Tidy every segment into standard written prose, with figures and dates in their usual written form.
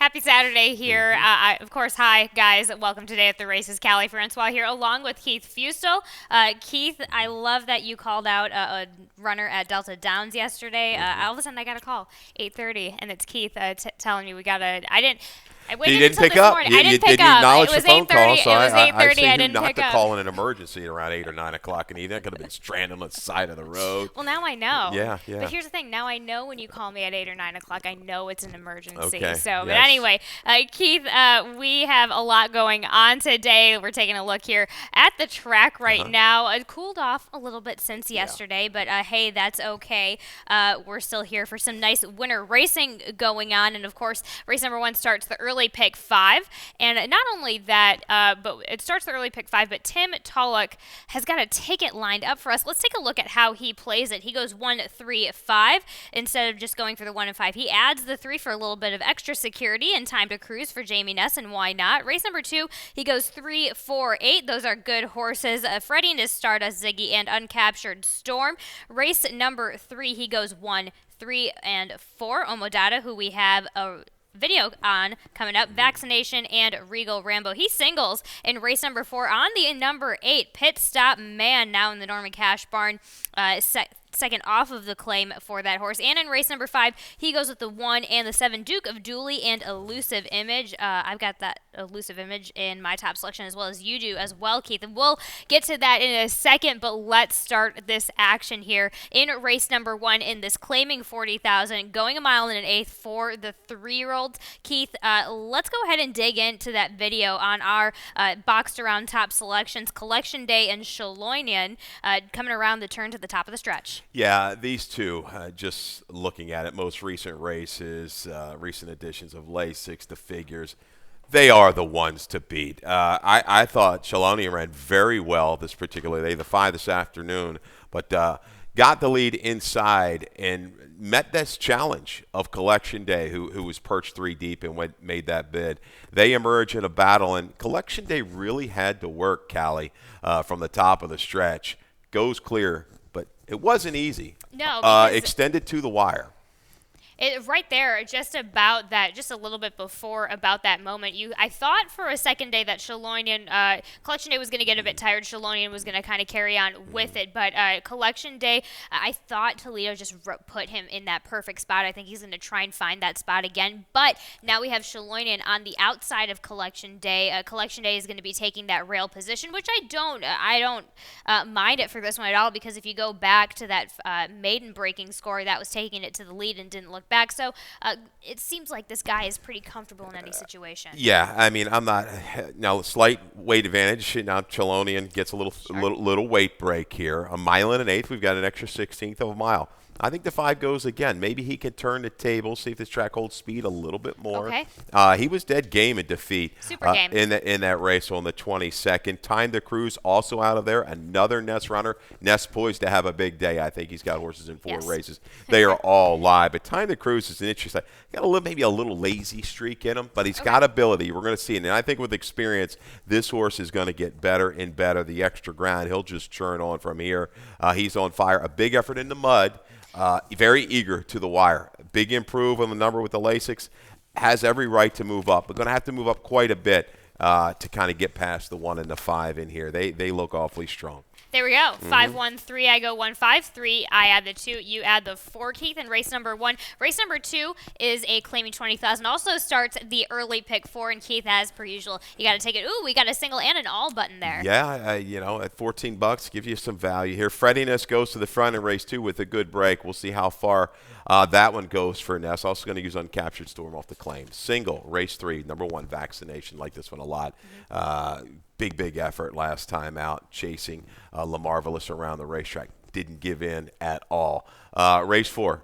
Happy Saturday here. Of course, hi, guys. Welcome today at the races. Callie Francois here, along with Keith Fustel. Keith, I love that you called out a runner at Delta Downs yesterday. All of a sudden, I got a call, 8:30, and it's Keith telling me we got to – I You waited didn't until pick this up. morning. You, I didn't you, pick did you up. acknowledge It was the phone 8:30. call? So It was 8:30. I see I you didn't not pick to up. call in an emergency at around 8 or 9 o'clock, and that could have been stranded on the side of the road. Well, now I know. Yeah. But here's the thing. Now I know when you call me at 8 or 9 o'clock, I know it's an emergency. Okay, So, but yes. anyway, Keith, we have a lot going on today. We're taking a look here at the track right now. It cooled off a little bit since yesterday, but hey, that's okay. We're still here for some nice winter racing going on. And, of course, race number 1 starts the early pick 5. And not only that, but it starts the early pick 5, but Tim Tulloch has got a ticket lined up for us. Let's take a look at how he plays it. He goes 1, 3, 5 instead of just going for the 1 and 5. He adds the 3 for a little bit of extra security and time to cruise for Jamie Ness, and why not? Race number 2, he goes 3, 4, 8. Those are good horses. Freddie is Stardust, Ziggy, and Uncaptured Storm. Race number 3, he goes 1, 3, and 4. Omodata, who we have a video on coming up, Vaccination, and Regal Rambo. He singles in race number 4 on the number 8 Pit Stop Man, now in the Norman Cash Barn, second off of the claim for that horse. And in race number 5, he goes with the 1 and the 7 Duke of Dooley and Elusive Image. I've got that Elusive Image in my top selection, as well as you do as well, Keith. And we'll get to that in a second, but let's start this action here in race number 1 in this claiming 40,000, going a mile and an eighth for the 3-year-olds. Keith, let's go ahead and dig into that video on our boxed around top selections, Collection Day and CHELONIAN, coming around the turn to the top of the stretch. Yeah, these two, just looking at it, most recent races, recent editions of Lasix, the figures, they are the ones to beat. I thought CHELONIAN ran very well this particular day, the 5 this afternoon, but got the lead inside and met this challenge of Collection Day, who was perched 3 deep and made that bid. They emerge in a battle, and Collection Day really had to work, Callie, from the top of the stretch. Goes clear. But it wasn't easy. No, extended to the wire. Right there, just about that, just a little bit before about that moment, I thought for a second day that CHELONIAN, Collection Day was going to get a bit tired. CHELONIAN was going to kind of carry on with it, but Collection Day, I thought Toledo just put him in that perfect spot. I think he's going to try and find that spot again, but now we have CHELONIAN on the outside of Collection Day. Collection Day is going to be taking that rail position, which I don't mind it for this one at all, because if you go back to that maiden breaking score, that was taking it to the lead and didn't look back. So it seems like this guy is pretty comfortable in any situation. Yeah, I mean, I'm not now slight weight advantage. Now CHELONIAN gets a little weight break here. A mile and an eighth. We've got an extra 16th of a mile. I think the 5 goes again. Maybe he can turn the table, see if this track holds speed a little bit more. Okay. He was dead game in defeat. Super game. In that race on the 22nd. Time to Cruise also out of there. Another Ness runner. Ness poised to have a big day. I think he's got horses in 4 races. They are all live. But Time to Cruise is an interesting. Got maybe a little lazy streak in him, but he's got ability. We're going to see it. And I think with experience, this horse is going to get better and better. The extra ground, he'll just churn on from here. He's on fire. A big effort in the mud. Very eager to the wire. Big improve on the number with the Lasix. Has every right to move up. We're going to have to move up quite a bit to kind of get past the 1 and the 5 in here. They look awfully strong. There we go. 5, 1, 3. I go 1, 5, 3. I add the 2. You add the 4, Keith. And race number 1. Race number 2 is a claiming 20,000. Also starts the early pick 4. And Keith, as per usual, you got to take it. Ooh, we got a single and an all button there. Yeah, at $14, give you some value here. Freddiness goes to the front in race 2 with a good break. We'll see how far that one goes for Ness. Also going to use Uncaptured Storm off the claim. Single, race 3, number 1, Vaccination. Like this one a lot. Big effort last time out, chasing LaMarvelous around the racetrack. Didn't give in at all. Race 4,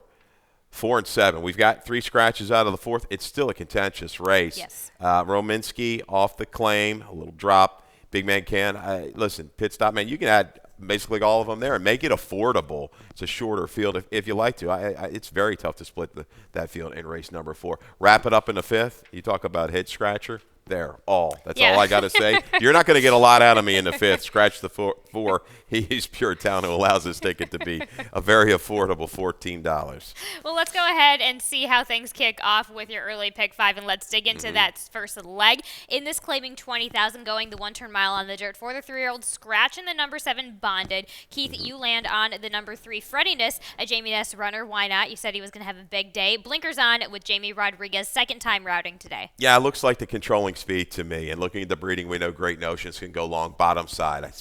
4 and 7. We've got 3 scratches out of the 4th. It's still a contentious race. Yes. Rominski off the claim, a little drop. Big Man can. Listen, Pit Stop Man, you can add basically all of them there and make it affordable. It's a shorter field if you like to. It's very tough to split that field in race number 4. Wrap it up in the 5th. You talk about head scratcher. There, all. That's all I got to say. You're not going to get a lot out of me in the fifth. Scratch the four. He's Pure Town, who allows this ticket to be a very affordable $14. Well, let's go ahead and see how things kick off with your early pick five, and let's dig into that first leg. In this claiming 20,000, going the one-turn mile on the dirt for the 3-year-old, scratching the number 7 Bonded. Keith, you land on the number 3 Freddiness, a Jamie Ness runner. Why not? You said he was going to have a big day. Blinkers on with Jamie Rodriguez, second time routing today. Yeah, it looks like the controlling speed to me. And looking at the breeding, we know Great Notions can go long bottom side. I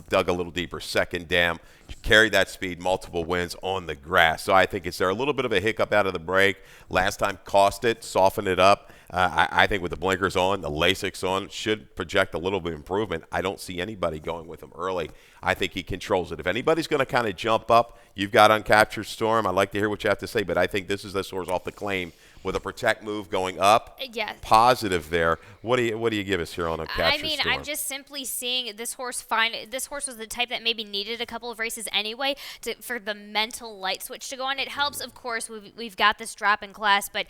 dug a little deeper. Second dam, carried that speed, multiple wins on the grass. So I think it's there a little bit of a hiccup out of the break. Last time cost it, softened it up. I think with the blinkers on, the LASIKs on, should project a little bit of improvement. I don't see anybody going with him early. I think he controls it. If anybody's going to kind of jump up, you've got Uncaptured Storm. I'd like to hear what you have to say, but I think this horse off the claim with a protect move going up. Yes. Positive there. What do you give us here on Uncaptured Storm? I'm just simply seeing this horse fine. This horse was the type that maybe needed a couple of races anyway for the mental light switch to go on. It helps, of course. We've got this drop in class, but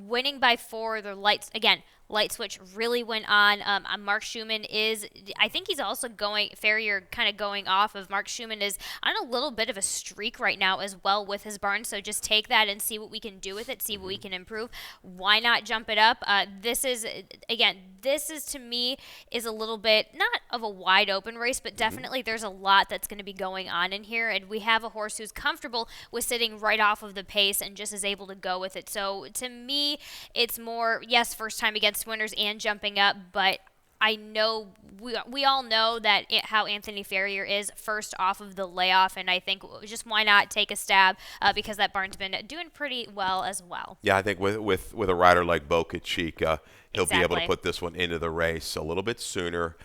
winning by 4, the lights again. Light switch really went on. Mark Schumann I think he's also Farrier kind of going off of Mark Schumann is on a little bit of a streak right now as well with his barn. So just take that and see what we can do with it, see what we can improve. Why not jump it up? This is to me is a little bit, not of a wide open race, but definitely there's a lot that's going to be going on in here. And we have a horse who's comfortable with sitting right off of the pace and just is able to go with it. So to me, it's more, yes, first time against winners and jumping up, but I know we all know that how Anthony Farrier is first off of the layoff, and I think just why not take a stab because that barn's been doing pretty well as well. Yeah, I think with a rider like Boca Chica, he'll be able to put this one into the race a little bit sooner.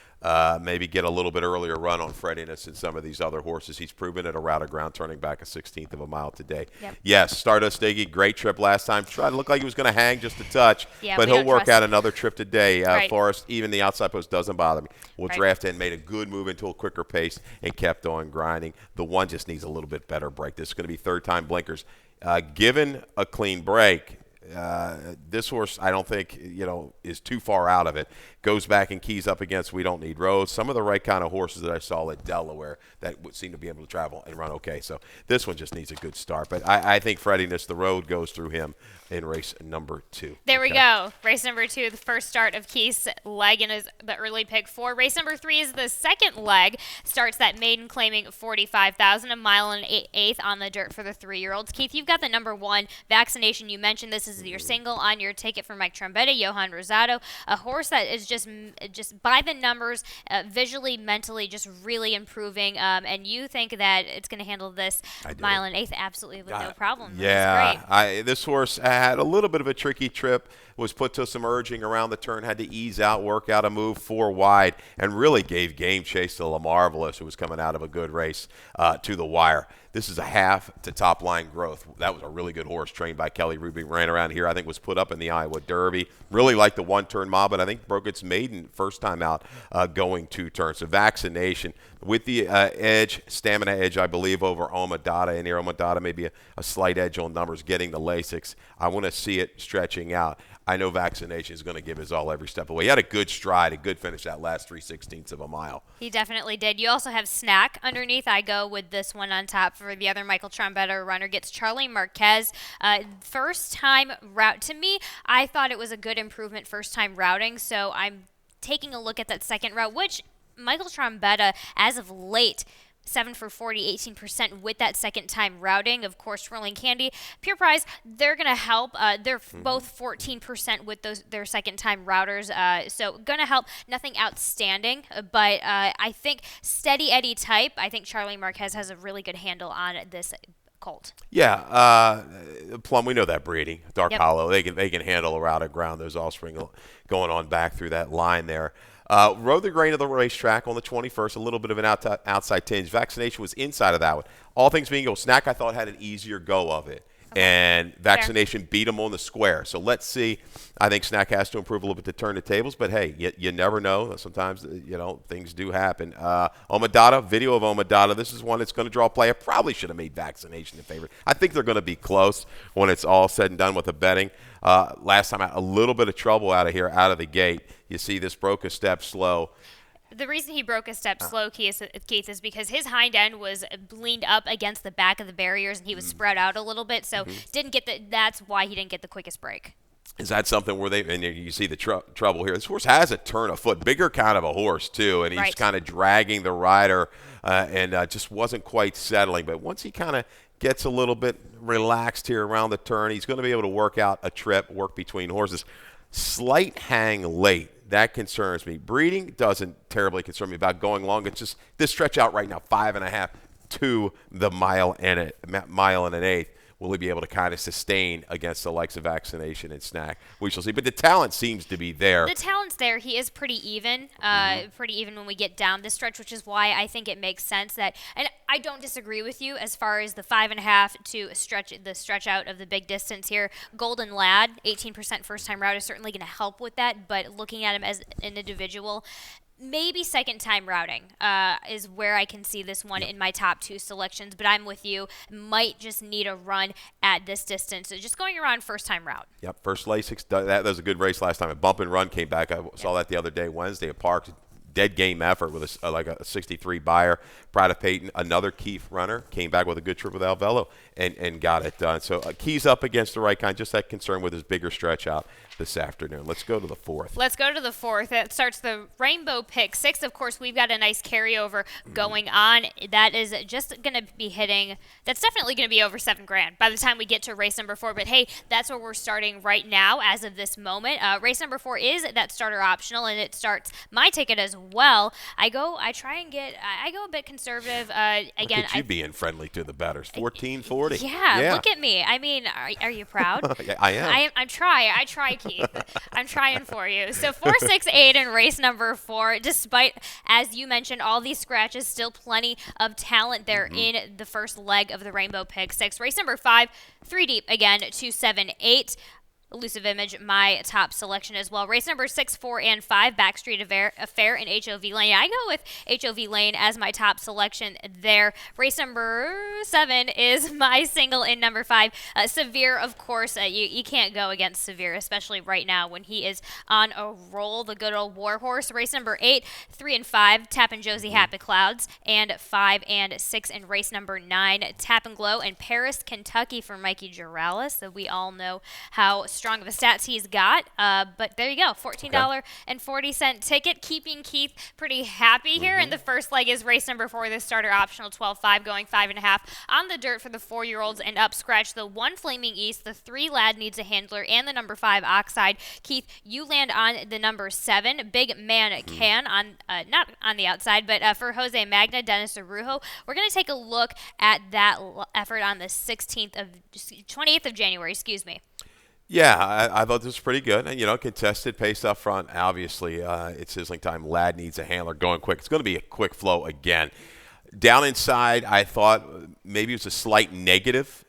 Maybe get a little bit earlier run on Freddiness and some of these other horses. He's proven it a route of ground, turning back a 16th of a mile today. Yep. Yes, Stardust Iggy, great trip last time. Tried to look like he was going to hang just a touch, but he'll work out another trip today. Right. Forrest, even the outside post doesn't bother me. We'll draft in, made a good move into a quicker pace, and kept on grinding. The one just needs a little bit better break. This is going to be third time blinkers. Given a clean break, this horse, I don't think, is too far out of it. Goes back and keys up against We Don't Need Roads. Some of the right kind of horses that I saw at Delaware that would seem to be able to travel and run okay. So this one just needs a good start. But I think Freddiness, the road goes through him in race number 2. There we go. Race number 2, the first start of Keith's leg and is the early pick 4. Race number 3 is the second leg. Starts that maiden claiming 45,000, a mile and 1/8 on the dirt for the 3-year-olds. Keith, you've got the number 1 Vaccination. You mentioned this is your single on your ticket for Mike Trombetta, Johan Rosado, a horse that is just by the numbers, visually, mentally, just really improving. And you think that it's going to handle this mile and 1/8 absolutely with no problem. Yeah, this horse had a little bit of a tricky trip, was put to some urging around the turn, had to ease out, work out a move 4 wide, and really gave game chase to La Marvelous, who was coming out of a good race to the wire. This is a half to top line growth. That was a really good horse trained by Kelly Ruby. Ran around here, I think was put up in the Iowa Derby. Really liked the one-turn mile, but I think broke its maiden first time out going 2 turns. So Vaccination with the stamina edge, I believe, over Omadata. And here Omadata maybe a slight edge on numbers, getting the LASIKs. I want to see it stretching out. I know Vaccination is going to give his all every step away. He had a good stride, a good finish that last 3/16 of a mile. He definitely did. You also have Snack underneath. I go with this one on top for the other Michael Trombetta runner. Gets Charlie Marquez. First time route. To me, I thought it was a good improvement first time routing. So I'm taking a look at that second route, which Michael Trombetta, as of late, 7 for 40, 18% with that second time routing. Of course, Swirling Candy, Pure Prize, they're going to help. They're both 14% with their second time routers. So going to help. Nothing outstanding, but I think steady Eddie type. I think Charlie Marquez has a really good handle on this colt. Yeah, Plum, we know that breeding. Dark Hollow, they can handle a route of ground. There's offspring going on back through that line there. Rode the grain of the racetrack on the 21st, a little bit of an outside tinge. Vaccination was inside of that one. All things being equal, Snack, I thought, had an easier go of it. And Vaccination beat him on the square. So let's see. I think Snack has to improve a little bit to turn the tables, but hey, you never know. Sometimes, things do happen. Omadata, video of Omadata. This is one that's going to draw play. I probably should have made Vaccination in favor. I think they're going to be close when it's all said and done with the betting. Last time out, a little bit of trouble out of the gate. You see this broke a step slow. The reason he broke a step slow, Keith, is because his hind end was leaned up against the back of the barriers, and he was spread out a little bit, so didn't get that's why he didn't get the quickest break. Is that something where and you see the trouble here? This horse has a turn of foot, bigger kind of a horse, too, and he's kind of dragging the rider and just wasn't quite settling. But once he kind of gets a little bit relaxed here around the turn, he's going to be able to work out a trip, work between horses. Slight hang late. That concerns me. Breeding doesn't terribly concern me about going long. It's just this stretch out right now, 5.5 to the mile and an eighth. Will he be able to kind of sustain against the likes of Vaccination and Snack? We shall see. But the talent seems to be there. The talent's there. He is pretty even when we get down this stretch, which is why I think it makes sense that – and I don't disagree with you as far as the 5.5 to stretch out of the big distance here. Golden Lad, 18% first-time route is certainly going to help with that, but looking at him as an individual – maybe second-time routing is where I can see this one in my top 2 selections, but I'm with you. Might just need a run at this distance. So just going around first-time route. Yep, first Lasix. That was a good race last time. A bump and run came back. I saw that the other day, Wednesday at Parks. Dead game effort with a 63 buyer. Pride of Peyton, another Keith runner, came back with a good trip with Alvelo and got it done. So Key's up against the right kind, just that concern with his bigger stretch out this afternoon. Let's go to the fourth. That starts the Rainbow Pick 6. Of course, we've got a nice carryover going on. That is just going to be hitting – that's definitely going to be over $7,000 by the time we get to race number 4. But, hey, that's where we're starting right now as of this moment. Race number 4 is that starter optional, and it starts my ticket as well. I go a bit conservative. Again, look at you being friendly to the bettors. 1440. Yeah, look at me. I mean, are you proud? I am. I try, Keith. I'm trying for you. So 4, 6, 8 in race number 4. Despite, as you mentioned, all these scratches, still plenty of talent there in the first leg of the Rainbow Pick 6. Race number 5, 3 deep again, 2, 7, 8. Elusive Image, my top selection as well. Race number 6, 4, and 5, Backstreet Affair and HOV Lane. I go with HOV Lane as my top selection there. Race number 7 is my single in number 5. Severe, of course, you can't go against Severe, especially right now when he is on a roll, the good old war horse. Race number 8, 3, and 5, Tap and Josie Happy Clouds, and 5 and 6 in race number 9, Tap and Glow and Paris, Kentucky for Mikey Girales. So we all know how strong of a stats he's got, but there you go, $14.40 ticket, keeping Keith pretty happy here. And the first leg is race number 4, the starter optional 12.5, going 5.5 on the dirt for the 4-year-olds and up. Scratch the 1 Flaming East, the 3 Lad Needs a Handler, and the number 5 Oxide. Keith, you land on the number 7, Big Man Can, on not on the outside, but for Jose Magna, Dennis Arujo. We're going to take a look at that effort on the 28th of January, Yeah, I thought this was pretty good. And, contested pace up front. Obviously, it's sizzling time. Lad Needs a Handler going quick. It's going to be a quick flow again. Down inside, I thought maybe it was a slight negative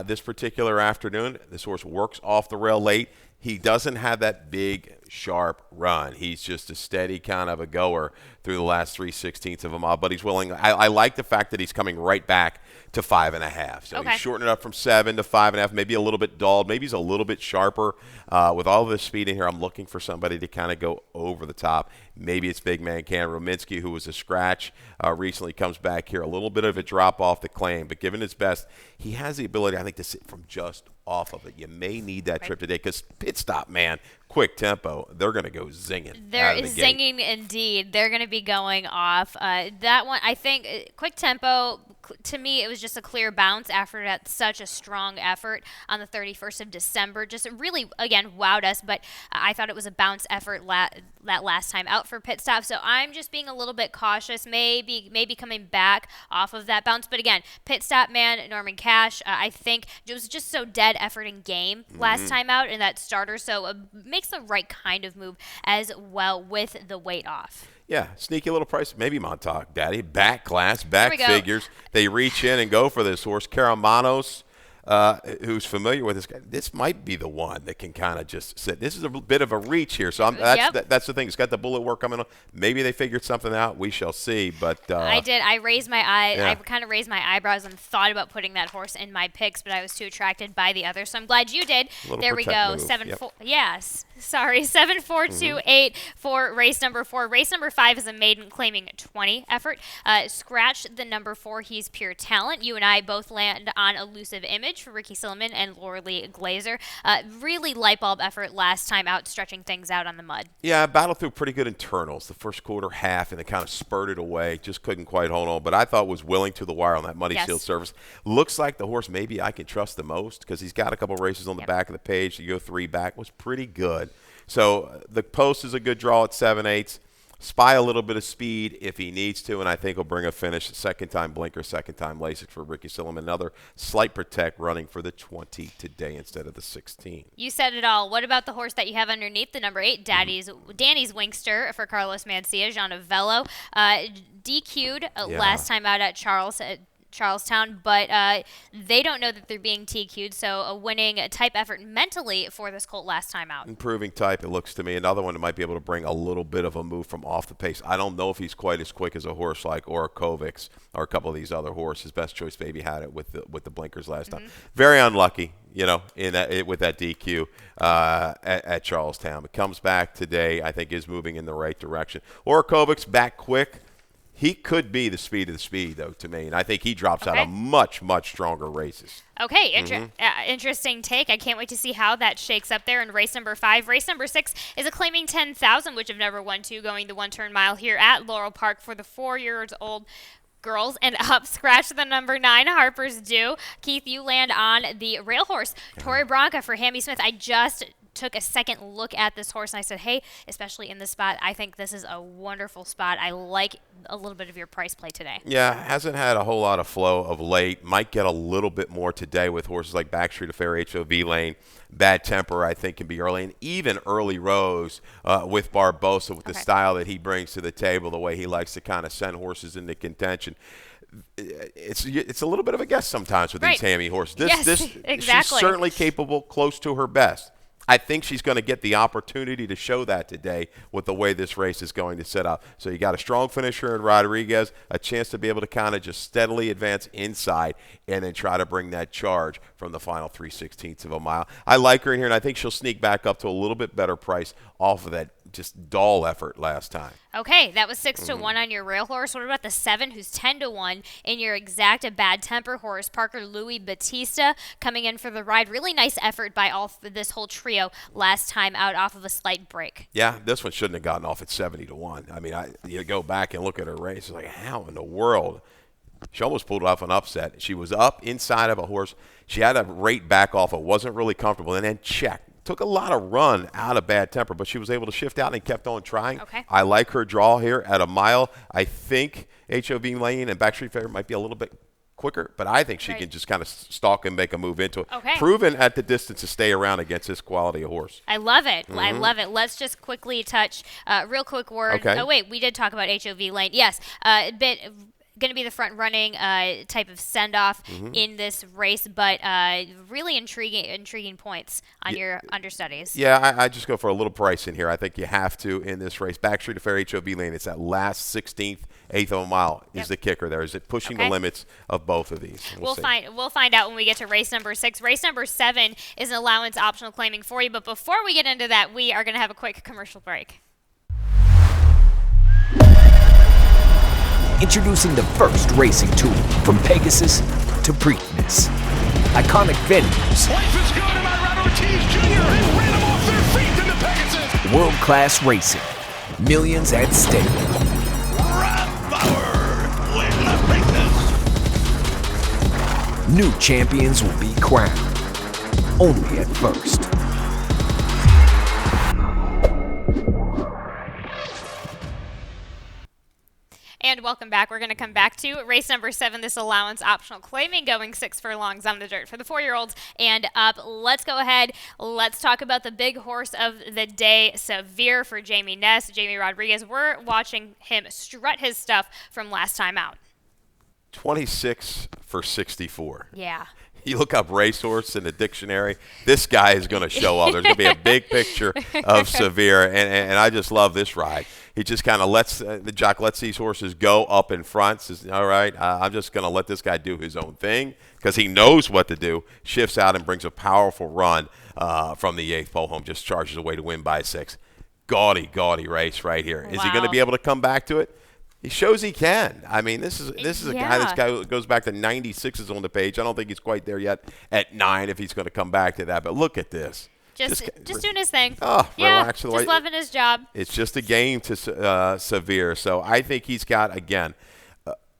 this particular afternoon. This horse works off the rail late. He doesn't have that big, sharp run. He's just a steady kind of a goer through the last 3/16 of a mile. But he's willing. I like the fact that he's coming right back to 5.5. So he's shortening it up from 7 to 5.5, maybe a little bit dulled. Maybe he's a little bit sharper. With all this speed in here, I'm looking for somebody to kind of go over the top. Maybe it's Big Man Can. Rominsky, who was a scratch recently, comes back here. A little bit of a drop off the claim, but given his best, he has the ability, I think, to sit from just off of it. You may need that trip today because pit stop, man, quick tempo. They're going to go zinging. They're zinging indeed. They're going to be going off. That one, I think, quick tempo, to me, it was just a clear bounce after that such a strong effort on the 31st of December. Just really, again, wowed us, but I thought it was a bounce effort that last time out for pit stop. So I'm just being a little bit cautious, maybe coming back off of that bounce. But again, pit stop man, Norman Cash, I think it was just so dead effort in game last time out in that starter. So makes the right kind of move as well with the weight off. Yeah, sneaky little price. Maybe Montauk, Daddy. Back class, back figures. They reach in and go for this horse. Caramanos, who's familiar with this guy, this might be the one that can kind of just sit. This is a bit of a reach here. So that's the thing. It's got the bullet work coming on. Maybe they figured something out. We shall see. But I did. I raised my eye. Yeah. I kind of raised my eyebrows and thought about putting that horse in my picks, but I was too attracted by the other. So I'm glad you did. There we go. Move. 7-4. Yes. Sorry. 7-4-2-8 for race number 4. Race number 5 is a maiden claiming 20 effort. Scratch the number 4. He's pure talent. You and I both land on Elusive Image for Ricky Silliman and Laurel Glazer. Really light bulb effort last time out, stretching things out on the mud. Yeah, battled through pretty good internals the first quarter, half, and it kind of spurted away. Just couldn't quite hold on, but I thought was willing to the wire on that muddy sealed surface. Looks like the horse maybe I can trust the most because he's got a couple races on the back of the page. To go 3 back was pretty good. So the post is a good draw at 7/8. Spy a little bit of speed if he needs to, and I think he'll bring a finish. Second time blinker, second time LASIK for Ricky Silliman. Another slight protect running for the 20 today instead of the 16. You said it all. What about the horse that you have underneath, the number 8, Danny's Wingster for Carlos Mencia, Jean Novello. DQ'd last time out at Charlestown, but they don't know that they're being TQ'd, so a winning type effort mentally for this colt last time out. Improving type, it looks to me. Another one that might be able to bring a little bit of a move from off the pace. I don't know if he's quite as quick as a horse like Orakovics or a couple of these other horses. Best Choice Baby had it with the blinkers last time. Very unlucky, with that DQ at Charlestown. But comes back today, I think is moving in the right direction. Orakovics back quick. He could be the speed of the speed, though, to me. And I think he drops out of much, much stronger races. Okay, interesting take. I can't wait to see how that shakes up there in race number 5. Race number 6 is a claiming 10,000, which have never won 2, going the 1-turn mile here at Laurel Park for the 4-year-old girls. And up, scratch the number 9, Harper's Due. Keith, you land on the rail horse, Torre Bronca for Hammy Smith. I just took a second look at this horse and I said, hey, especially in this spot, I think this is a wonderful spot. I like a little bit of your price play today. Yeah, hasn't had a whole lot of flow of late. Might get a little bit more today with horses like Backstreet Affair, HOV Lane. Bad Temper, I think, can be early. And even Early Rose with Barbosa, with the style that he brings to the table, the way he likes to kind of send horses into contention. It's a little bit of a guess sometimes with these hammy horses. Exactly. She's certainly capable, close to her best. I think she's going to get the opportunity to show that today with the way this race is going to set up. So you got a strong finisher in Rodriguez, a chance to be able to kind of just steadily advance inside and then try to bring that charge from the final 3/16 of a mile. I like her in here, and I think she'll sneak back up to a little bit better price off of that just dull effort last time. Okay, that was 6-1 on your rail horse. What about the 7, who's 10-1 in your exacta Bad Temper horse, Parker Louis Batista, coming in for the ride. Really nice effort by this whole trio last time out off of a slight break. Yeah, this one shouldn't have gotten off at 70-1. I mean, you go back and look at her race, it's like, how in the world? She almost pulled off an upset. She was up inside of a horse. She had a rate back off. It wasn't really comfortable, and then checked. Took a lot of run out of Bad Temper, but she was able to shift out and kept on trying. Okay. I like her draw here at a mile. I think HOV Lane and Backstreet Fair might be a little bit quicker, but I think she can just kind of stalk and make a move into it. Okay. Proven at the distance to stay around against this quality of horse. I love it. I love it. Let's just quickly touch, real quick word. Okay. Oh, wait, we did talk about HOV Lane. Yes, a bit going to be the front running type of send off in this race, but really intriguing points on your understudies. Yeah, I just go for a little price in here. I think you have to in this race. Backstreet Affair, HOV Lane. It's that last 16th, eighth of a mile is the kicker there. Is it pushing the limits of both of these? We'll find out when we get to race number 6. Race number 7 is an allowance optional claiming for you, but before we get into that, we are going to have a quick commercial break. Introducing the first racing tool from Pegasus to Preakness. Iconic venues. Life is good, and Ron Ortiz Jr. has ran them off their feet in the Pegasus. World-class racing. Millions at stake. Ron Bauer win the Preakness. New champions will be crowned. Only at first. And welcome back. We're going to come back to race number 7, this allowance optional claiming, going 6 furlongs on the dirt for the 4-year-olds and up. Let's go ahead. Let's talk about the big horse of the day, Severe for Jamie Ness, Jamie Rodriguez. We're watching him strut his stuff from last time out. 26 for 64. Yeah. You look up racehorse in the dictionary, this guy is going to show up. There's going to be a big picture of SEVIER, and I just love this ride. He just kind of lets the jock lets these horses go up in front. Says, all right, I'm just going to let this guy do his own thing because he knows what to do. Shifts out and brings a powerful run from the 8th pole home. Just charges away to win by 6. Gaudy race right here. Is he going to be able to come back to it? He shows he can. I mean, this is a guy goes back to 96s on the page. I don't think he's quite there yet at 9 if he's going to come back to that. But look at this. Just doing his thing. Oh, relax. Just loving his job. It's just a game to SEVIER. So I think he's got, again,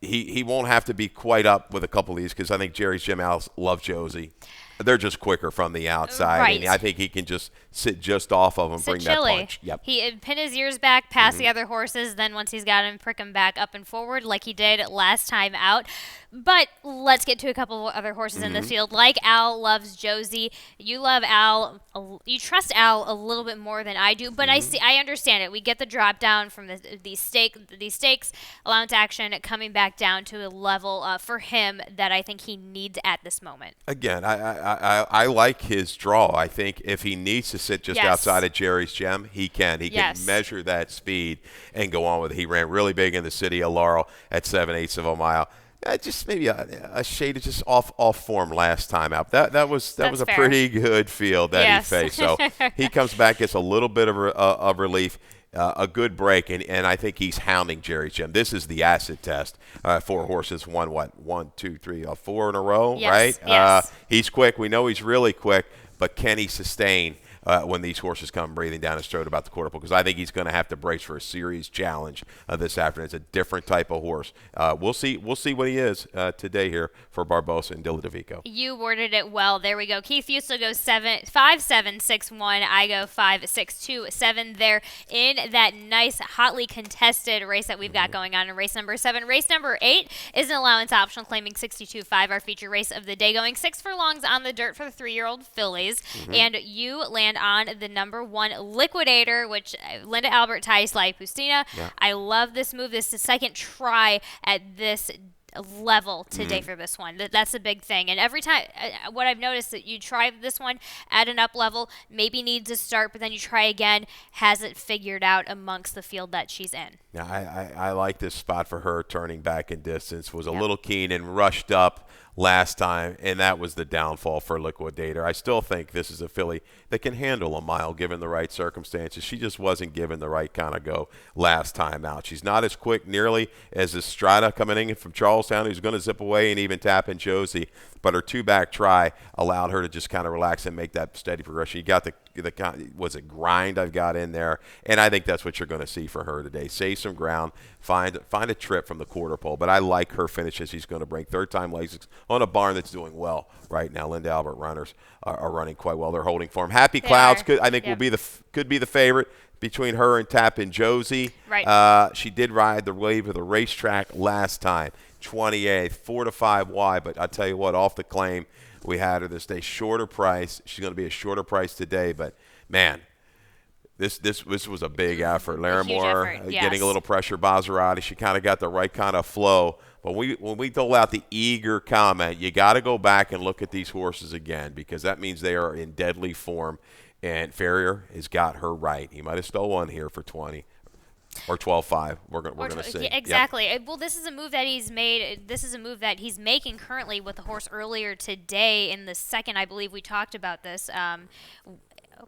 he won't have to be quite up with a couple of these because I think Jerry's Jim Owls love Josie. They're just quicker from the outside. Right. And I think he can just sit just off of them, bring that punch. Yep. He pin his ears back past the other horses. Then once he's got him, prick him back up and forward like he did last time out. But let's get to a couple of other horses in the field. Like Al loves Josie. You love Al. You trust Al a little bit more than I do. But I understand it. We get the drop down from these stakes, allowance action coming back down to a level for him that I think he needs at this moment. Again, I like his draw. I think if he needs to sit just outside of Jerry's Gem, he can. He can measure that speed and go on with it. He ran really big in the city of Laurel at 7/8 of a mile. Just maybe a shade of just off form last time out. That was a pretty good field that he faced. So he comes back, gets a little bit of relief. A good break, and I think he's hounding Jerry's Gem. This is the acid test. 4 horses won, 1, 2, 3, 4 in a row, right? Yes. He's quick. We know he's really quick, but can he sustain when these horses come breathing down his throat about the quarter pole? Because I think he's going to have to brace for a series challenge this afternoon. It's a different type of horse. We'll see what he is today here for Barbosa and Dilla DeVico. You worded it well. There we go. Keith Fusel goes 5-7-6-1. I go 5-6-2-7 there in that nice, hotly contested race that we've got going on in race number 7. Race number 8 is an allowance optional claiming 62.5, our feature race of the day, going 6 furlongs on the dirt for the 3-year-old fillies. And you land on the number 1 Liquidator, which Linda Albert ties Sly Pustina. Yeah. I love this move. This is the second try at this level today for this one. That's a big thing. And every time, what I've noticed that you try this one at an up level, maybe needs a start, but then you try again, has it figured out amongst the field that she's in. Yeah, I like this spot for her turning back in distance. Was a little keen and rushed up last time, and that was the downfall for Liquidator. I still think this is a filly that can handle a mile given the right circumstances. She just wasn't given the right kind of go last time out. She's not as quick nearly as Estrada coming in from Charlestown, who's going to zip away and even tap in Josie, but her 2-back try allowed her to just kind of relax and make that steady progression. You got the was it grind I've got in there, and I think that's what you're going to see for her today. Save some ground, find a trip from the quarter pole, but I like her finish as she's going to bring 3rd-time Lasix on a barn that's doing well right now. Linda Albert runners are running quite well. They're holding form. Happy Clouds will be could be the favorite between her and Tappin' Josie. Right. She did ride the wave of the racetrack last time, 28th, 4 to 5 wide, but I tell you what, off the claim. We had her this day, shorter price. She's going to be a shorter price today, but man, this was a big effort. Larimore getting a little pressure. Maserati, she kind of got the right kind of flow. But when we dole out the eager comment, you got to go back and look at these horses again because that means they are in deadly form. And Farrier has got her right. He might have stole one here for 20. Or 12-5. We're going to see. Yeah, exactly. Yep. Well, this is a move that he's made. This is a move that he's making currently with the horse earlier today in the second. I believe we talked about this.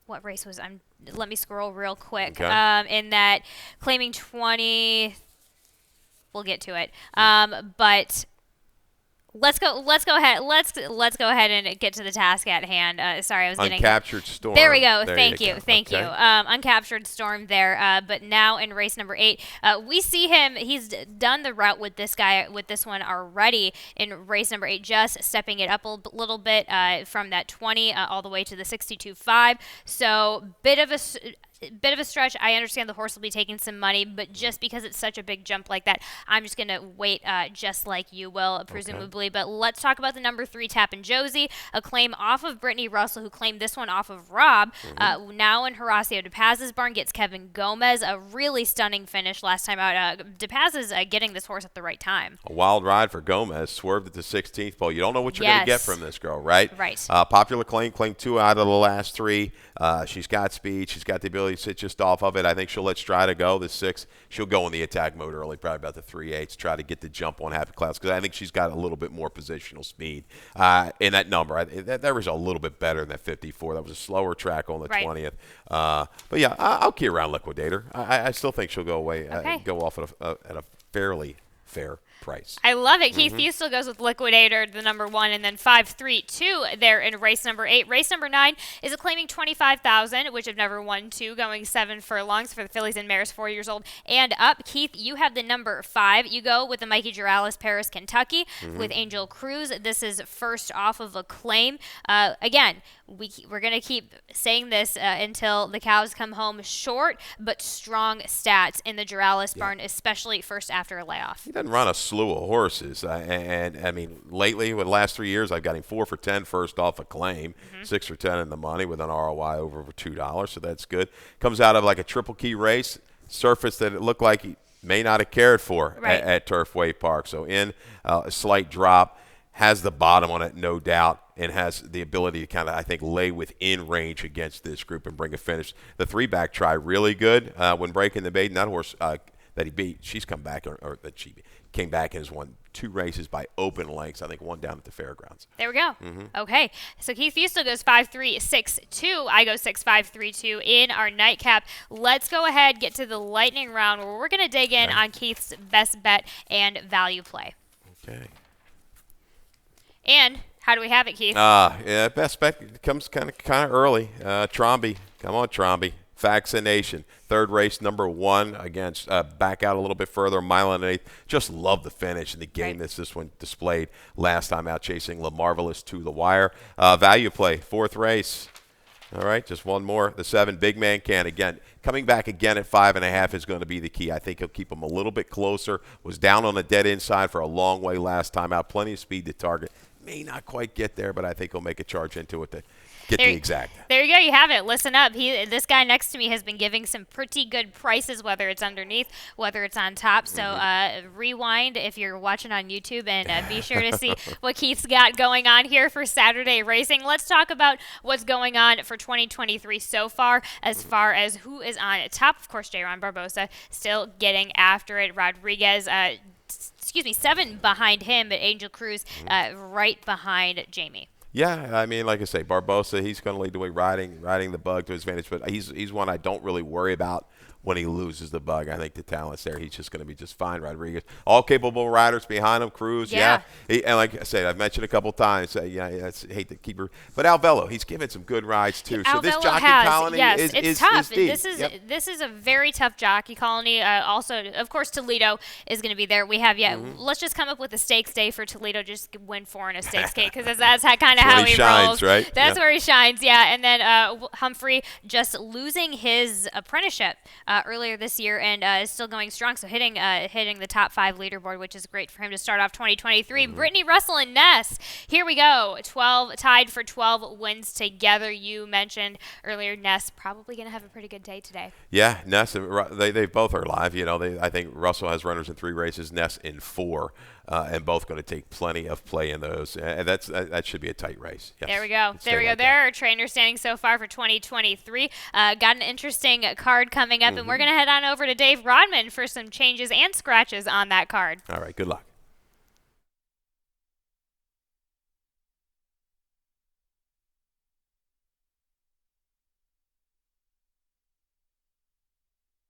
What race was? Let me scroll real quick. Okay. In that claiming 20. We'll get to it. But. Let's go ahead. Let's go ahead and get to the task at hand. Sorry, I was getting Uncaptured Storm. There we go. There Thank you. Uncaptured Storm there. But now in race number 8, we see him. He's done the route with this one already in race number 8, just stepping it up a little bit from that 20 all the way to the 62.5. So bit of a bit of a stretch. I understand the horse will be taking some money, but just because it's such a big jump like that, I'm just going to wait just like you will, presumably. But let's talk about the number 3, Tappin' Josie, a claim off of Brittany Russell, who claimed this one off of Rob. Now in Horacio DePaz's barn, gets Kevin Gomez. A really stunning finish last time out. DePaz is getting this horse at the right time. A wild ride for Gomez. Swerved at the 16th pole. You don't know what you're going to get from this girl, right? Right. Popular claim 2 out of the last 3. She's got speed. She's got the ability to sit just off of it. I think she'll let Strida go. The 6, she'll go in the attack mode early, probably about the 3/8, try to get the jump on Happy Clouds, because I think she's got a little bit more positional speed in that number. That was a little bit better than that 54. That was a slower track on the 20th. But yeah, I'll key around Liquidator. I still think she'll go away, go off at a fairly fair price. I love it. Keith Fusel goes with Liquidator, the number 1, and then 5-3-2 there in race number 8. Race number 9 is a claiming 25,000, which have never won 2, going 7 furlongs for the fillies and mares 4 years old and up. Keith, you have the number 5. You go with the Mikey Juralis, Paris, Kentucky, with Angel Cruz. This is first off of a claim. Again, we're going to keep saying this until the cows come home. Short but strong stats in the Juralis barn, especially first after a layoff. He doesn't run a slew of horses, and I mean, lately, with the last 3 years, I've got him 4 for 10 first off a claim, 6 for 10 in the money with an ROI over $2, so that's good. Comes out of like a triple key race, surface that it looked like he may not have cared for at Turfway Park. So in a slight drop, has the bottom on it, no doubt, and has the ability to kind of, I think, lay within range against this group and bring a finish. The 3-back try, really good when breaking the maiden. That horse that he beat, she's come back, or that she came back and has won 2 races by open lengths. I think 1 down at the fairgrounds. There we go. Okay, so Keith Fusel goes 5-3-6-2. I go 6-5-3-2 in our nightcap. Let's go ahead, get to the lightning round, where we're going to dig in on Keith's best bet and value play. Okay. And how do we have it, Keith? Yeah, best bet comes kind of early. Trombi, come on, Trombi. Vaccination, 3rd race, number 1 against, back out a little bit further, 1 mile and 1/8. Just love the finish and the game that this one displayed last time out, chasing La Marvelous to the wire. Value play, 4th race. All right, just one more. The 7, Big Man Can. Again, coming back again at 5.5 is going to be the key. I think he'll keep him a little bit closer. Was down on the dead inside for a long way last time out. Plenty of speed to target. May not quite get there, but I think he'll make a charge into it to get the exact. There you go. You have it. Listen up. This guy next to me has been giving some pretty good prices, whether it's underneath, whether it's on top. So rewind if you're watching on YouTube, and be sure to see what Keith's got going on here for Saturday racing. Let's talk about what's going on for 2023 so far as who is on top. Of course, J. Ron Barbosa still getting after it. Rodriguez, 7 behind him, but Angel Cruz right behind Jamie. Yeah, I mean, like I say, Barbosa, he's going to lead the way riding the bug to his advantage, but he's one I don't really worry about when he loses the bug. I think the talent's there. He's just going to be just fine. Rodriguez, all capable riders behind him. Cruz, and like I said, I've mentioned a couple times, I hate to keep her, but Alvello, he's given some good rides too. So this jockey colony is tough. deep. This is a very tough jockey colony. Also, of course, Toledo is going to be there. We have let's just come up with a stakes day for Toledo. Just win 4 in a stakes cake, because that's kind of how he shines, rolls. right? That's where he shines. Yeah, and then Humphrey just losing his apprenticeship earlier this year, and is still going strong. So hitting the top 5 leaderboard, which is great for him to start off 2023. Brittany Russell and Ness. Here we go. 12 tied for 12 wins together. You mentioned earlier Ness probably going to have a pretty good day today. Yeah, Ness. They both are live. I think Russell has runners in 3 races, Ness in 4. And both going to take plenty of play in those. And that should be a tight race. Yes. There we go. There are trainers standing so far for 2023. Got an interesting card coming up, and we're going to head on over to Dave Rodman for some changes and scratches on that card. All right, good luck.